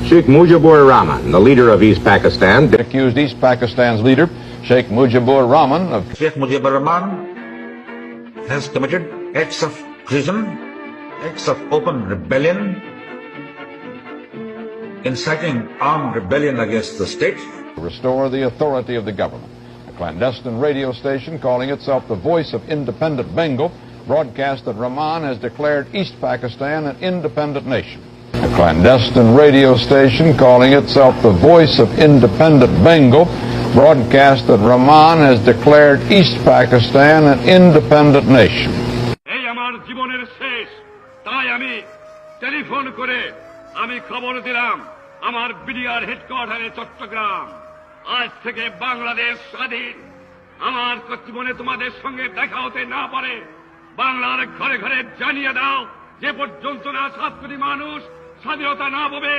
Sheikh Mujibur Rahman, the leader of East Pakistan, accused East Pakistan's leader, Sheikh Mujibur Rahman, of Sheikh Mujibur Rahman has committed acts of treason, acts of open rebellion, inciting armed rebellion against the state. to restore the authority of the government. A clandestine radio station calling itself the Voice of Independent Bengal broadcast that Rahman has declared East Pakistan an independent nation. A clandestine radio station calling itself the Voice of Independent Bengal broadcast that Rahman has declared East Pakistan an independent nation. এই আমার জীবনের শেষ, তাই আমি telephone করে আমি খবর দিলাম আমার বিডিআর হেডকোয়ার্টারে চট্টগ্রাম, আজ থেকে বাংলাদেশ স্বাধীন। আমার জীবনে তোমাদের সঙ্গে দেখা হতে না পারে, বাংলার ঘরে ঘরে জানিয়ে দাও, যে পর্যন্ত না 7 কোটি মানুষ স্বাধীনতা না পাবে